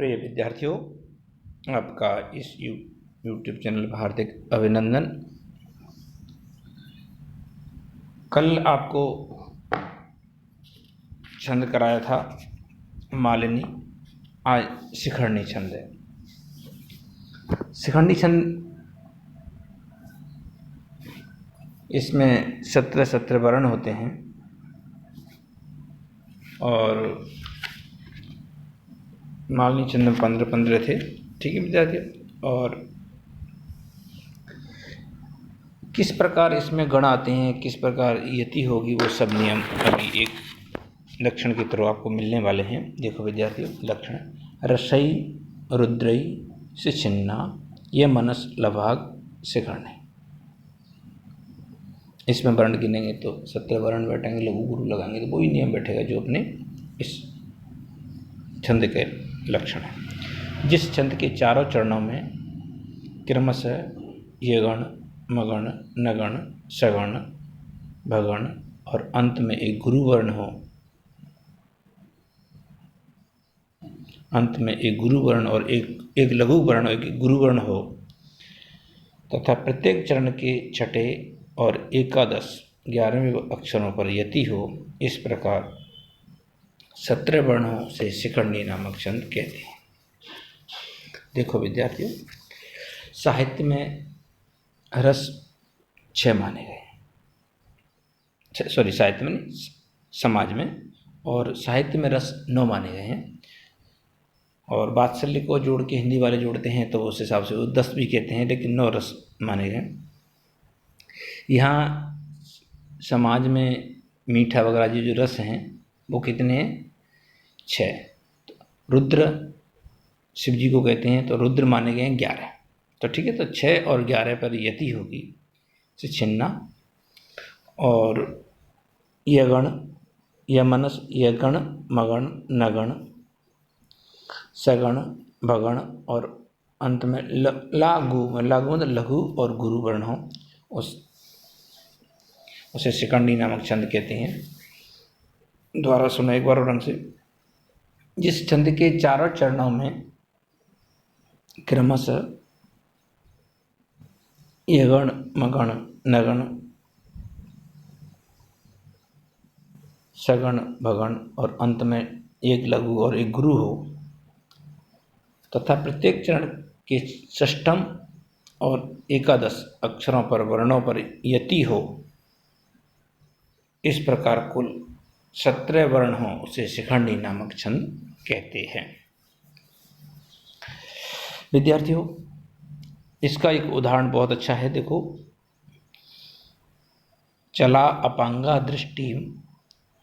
प्रिय विद्यार्थियों, आपका इस यूट्यूब चैनल पर हार्दिक अभिनंदन। कल आपको छंद कराया था मालिनी, आज शिखंडी छंद है। शिखंडी छंद, इसमें 17 वर्ण होते हैं और मालिनी छंद में 15 थे। ठीक है विद्यार्थियों, और किस प्रकार इसमें गण आते हैं, किस प्रकार यति होगी, वो सब नियम अभी एक लक्षण के थ्रू आपको मिलने वाले हैं। देखो विद्यार्थियों, लक्षण: रसई, रुद्रई से छिन्ना, यह मनस लभाग शिखंडी। इसमें वर्ण गिनेंगे तो 17 वर्ण बैठेंगे, लघु गुरु लगाएंगे तो वही नियम बैठेगा जो अपने इस छंद के लक्षण है। जिस छंद के चारों चरणों में क्रमशः यगण, मगण, नगण, सगण, भगण और अंत में एक गुरु वर्ण हो, अंत में एक गुरु वर्ण और एक लघु वर्ण और एक गुरु वर्ण हो, तथा प्रत्येक चरण के छठे और एकादश 11वें अक्षरों पर यति हो, इस प्रकार 17 वर्णों से शिखंडी नामक छंद कहते हैं। देखो विद्यार्थियों, साहित्य में रस 6 माने गए, साहित्य में नहीं, समाज में, और साहित्य में रस 9 माने गए हैं। और वात्सल्य को जोड़ के हिंदी वाले जोड़ते हैं तो उस हिसाब से वो 10 भी कहते हैं, लेकिन 9 रस माने गए। यहाँ समाज में मीठा वगैरह जो रस हैं वो कितने हैं? 6। रुद्र शिव जी को कहते हैं तो रुद्र माने गए हैं 11। तो ठीक है, तो 6 और 11 पर यति होगी से छिन्ना, और यगण, यमनस, यगण, मगण, नगण, सगण, भगण और अंत में लागू मतलब लघु और गुरु वर्ण हो, उसे शिखंडी नामक छंद कहते हैं। द्वारा सुना एक बार और ढंग से। जिस छंद के चारों चरणों में क्रमशः यगण, मगण, नगण, सगण, भगण और अंत में एक लघु और एक गुरु हो, तथा प्रत्येक चरण के षष्ठम और एकादश अक्षरों पर वर्णों पर यति हो, इस प्रकार कुल 17 वर्ण हो, उसे शिखंडी नामक छंद कहते हैं। विद्यार्थियों, इसका एक उदाहरण बहुत अच्छा है। देखो, चला अपांगा दृष्टि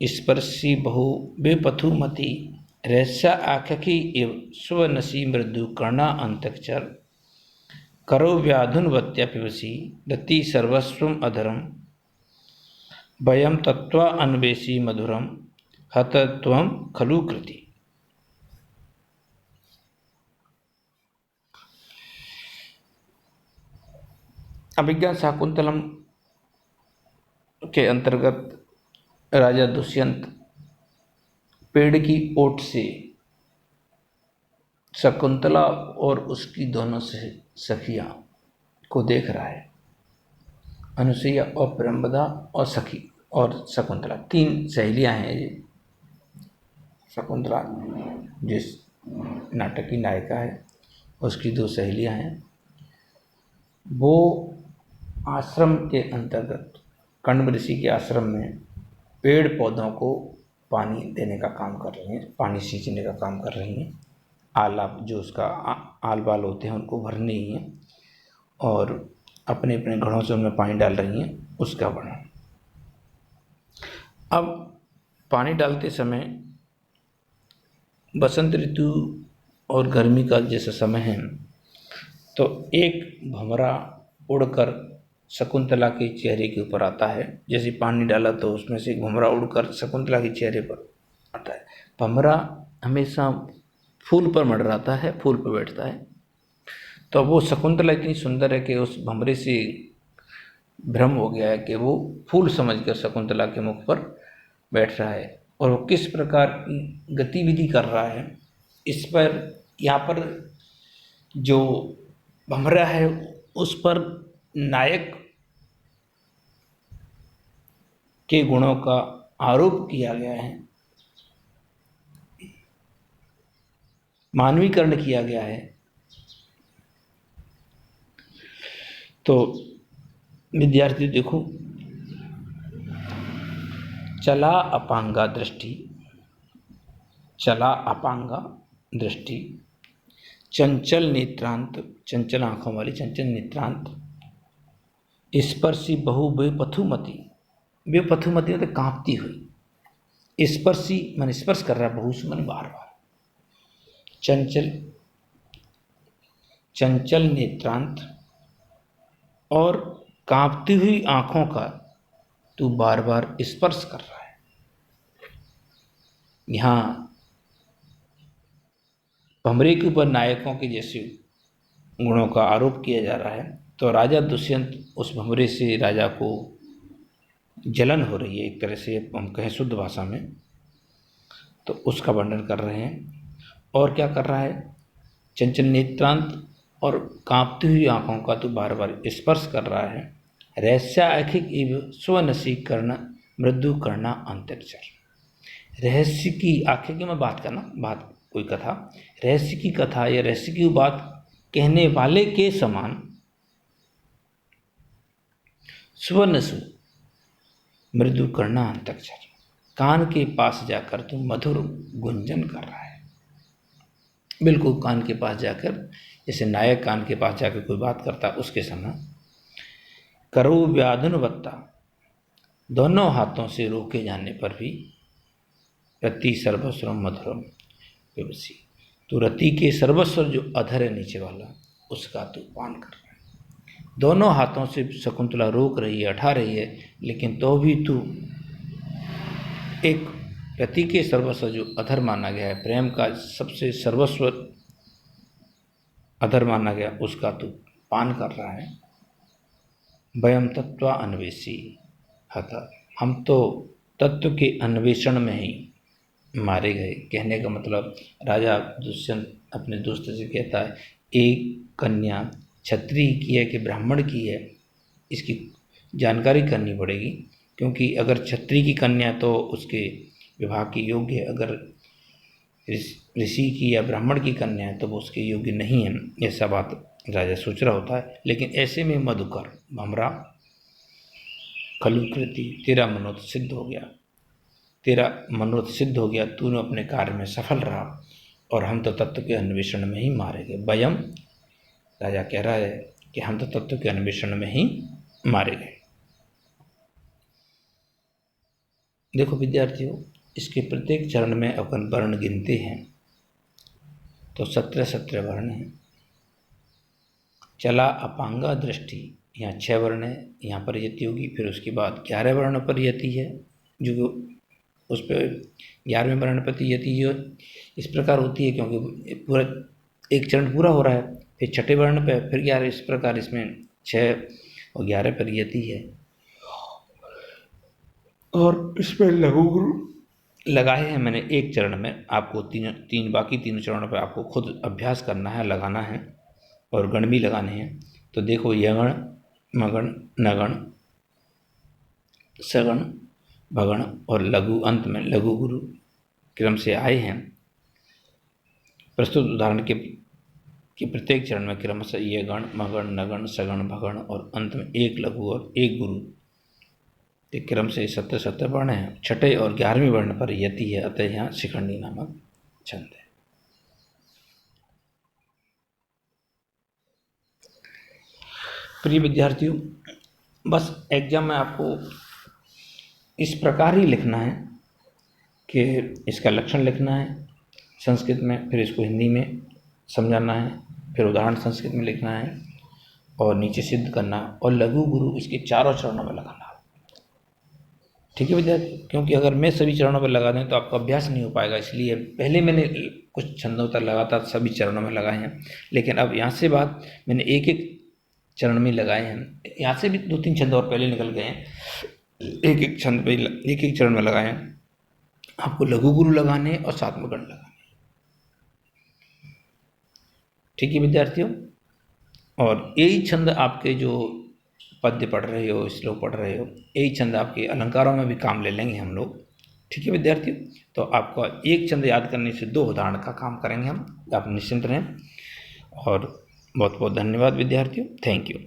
स्पर्शी बहु बेपथुमति, रहस्या आख्यकी इव स्वनसी मृदु कर्णा अंतक्षर, करो व्याधुनवत्या पिबसी रति सर्वस्वम अधरम, वयम तत्वा अन्वेषी मधुरम हतत्वम खलु कृति। अभिज्ञान शाकुंतलम के अंतर्गत राजा दुष्यंत पेड़ की ओट से शकुंतला और उसकी दोनों से सखियां को देख रहा है। अनुसुईया और प्रेमवदा और सखी और शकुंतला, 3 सहेलियां हैं। ये शकुंतला जिस नाटक की नायिका है, उसकी 2 सहेलियां हैं। वो आश्रम के अंतर्गत कण्व ऋषि के आश्रम में पेड़ पौधों को पानी देने का काम कर रही हैं, पानी सींचने का काम कर रही हैं। आला जो उसका आल बाल होते हैं उनको भरने ही हैं, और अपने अपने घड़ों से उनमें पानी डाल रही हैं, उसका वर्णन। अब पानी डालते समय बसंत ऋतु और गर्मी का जैसा समय है, तो एक भंवरा उड़कर शकुंतला के चेहरे के ऊपर आता है। जैसे पानी डाला तो उसमें से एक भंवरा उड़कर शकुंतला के चेहरे पर आता है। भंवरा हमेशा फूल पर मंडराता है, फूल पर बैठता है। तो वो शकुंतला इतनी सुंदर है कि उस भंवरे से भ्रम हो गया है कि वो फूल समझकर शकुंतला के मुख पर बैठ रहा है, और वो किस प्रकार की गतिविधि कर रहा है, इस पर यहाँ पर जो भमरा है उस पर नायक के गुणों का आरोप किया गया है, मानवीकरण किया गया है। तो विद्यार्थी देखो, चला अपांगा दृष्टि, चला अपांगा दृष्टि, चंचल नेत्रांत, चंचल आंखों वाली, चंचल नेत्रांत, स्पर्शी बहु बेपथुमति, बेपथुमति मतलब कांपती हुई, स्पर्शी मन स्पर्श कर रहा है, बहु मन बार बार, चंचल, चंचल नेत्रांत और कांपती हुई आंखों का तू बार बार स्पर्श कर रहा है। यहाँ भमरे के ऊपर नायकों के जैसे गुणों का आरोप किया जा रहा है। तो राजा दुष्यंत उस भमरे से राजा को जलन हो रही है, एक तरह से हम कहें शुद्ध भाषा में, तो उसका वर्णन कर रहे हैं। और क्या कर रहा है, चंचल नेत्रांत और कांपती हुई आंखों का तो बार बार स्पर्श कर रहा है। रहस्याखिक इव स्वनसी कर्ण मृदु करना अंतर्चर, रहस्य की आखिर की मैं बात करना, बात कोई कथा, रहस्य की कथा या रहस्य की बात कहने वाले के समान स्वनसु मृदु करना अंतर्चर, कान के पास जाकर तू मधुर गुंजन कर रहा है। बिल्कुल कान के पास जाकर, जैसे नायक कान के पास जाकर कोई बात करता उसके समय। करो व्याधुनवत्ता, दोनों हाथों से रोके जाने पर भी रति सर्वस्वम मधुरम विवसी, तो रति के सर्वस्व जो अधर है नीचे वाला, उसका तू पान कर रहा है। दोनों हाथों से शकुंतला रोक रही है, अठा रही है, लेकिन तो भी तू एक रति के सर्वस्व जो अधर माना गया है, प्रेम का सबसे सर्वस्व अधर माना गया, उसका तू पान कर रहा है। वयम तत्व अन्वेषी हता, हम तो तत्व के अन्वेषण में ही मारे गए। कहने का मतलब राजा दुष्यंत अपने दोस्त से कहता है, एक कन्या क्षत्रिय की है कि ब्राह्मण की है, इसकी जानकारी करनी पड़ेगी, क्योंकि अगर क्षत्रिय की कन्या तो उसके विवाह की योग्य है, अगर ऋषि की या ब्राह्मण की कन्या है तो वो उसके योग्य नहीं है। ऐसा बात राजा सोच रहा होता है। लेकिन ऐसे में मधुकर भमरा खलुकृति, तेरा मनोरथ सिद्ध हो गया, तेरा मनोरथ सिद्ध हो गया, तूने अपने कार्य में सफल रहा और हम तो तत्व के अन्वेषण में ही मारे गए। वयम, राजा कह रहा है कि हम तो तत्व के अन्वेषण में ही मारे गए। देखो विद्यार्थियों, इसके प्रत्येक चरण में अपन वर्ण गिनते हैं तो 17 वर्ण हैं। चला अपांगा दृष्टि, यहाँ 6 वर्ण है, यहाँ पर यति होगी, फिर उसके बाद 11 वर्ण पर यति है, जो उस पर 11वें वर्ण पर यति जो इस प्रकार होती है, क्योंकि पूरा एक चरण पूरा हो रहा है, फिर छठे वर्ण पे फिर 11, इस प्रकार इसमें 6 और 11 पर यति है। और इसमें लघु गुरु लगाए हैं मैंने एक चरण में, आपको तीन बाकी 3 चरणों पर आपको खुद अभ्यास करना है, लगाना है और गण भी लगाने हैं। तो देखो, यगण, मगण, नगण, सगण, भगण और लघु, अंत में लघु गुरु क्रम से आए हैं। प्रस्तुत उदाहरण के प्रत्येक चरण में क्रमशः ये गण, मगण, नगण, सगण, भगण और अंत में एक लघु और एक गुरु के क्रम से 17 वर्ण हैं। छठे और 11वें वर्ण पर यति है, अतः यहाँ शिखंडी नामक छंद है। प्रिय विद्यार्थियों, बस एग्जाम में आपको इस प्रकार ही लिखना है कि इसका लक्षण लिखना है संस्कृत में, फिर इसको हिंदी में समझाना है, फिर उदाहरण संस्कृत में लिखना है और नीचे सिद्ध करना, और लघु गुरु इसके चारों चरणों में लगाना। ठीक है विद्यार्थी, क्योंकि अगर मैं सभी चरणों पर लगा दें तो आपका अभ्यास नहीं हो पाएगा, इसलिए पहले मैंने कुछ छंदों तक लगातार सभी चरणों में लगाए हैं, लेकिन अब यहाँ से बाद मैंने एक एक चरण में लगाए हैं। यहाँ से भी 2-3 छंद और पहले निकल गए हैं, एक एक छंद पे एक एक चरण में लगाए हैं। आपको लघु गुरु लगाने और साथ में गण लगाने। ठीक है विद्यार्थियों, और यही छंद आपके जो पद्य पढ़ रहे हो, श्लोक पढ़ रहे हो, यही छंद आपके अलंकारों में भी काम ले लेंगे हम लोग। ठीक है विद्यार्थियों, तो आपका एक छंद याद करने से 2 उदाहरण का काम करेंगे हम, आप निश्चिंत रहें। और बहुत बहुत धन्यवाद विद्यार्थियों, थैंक यू।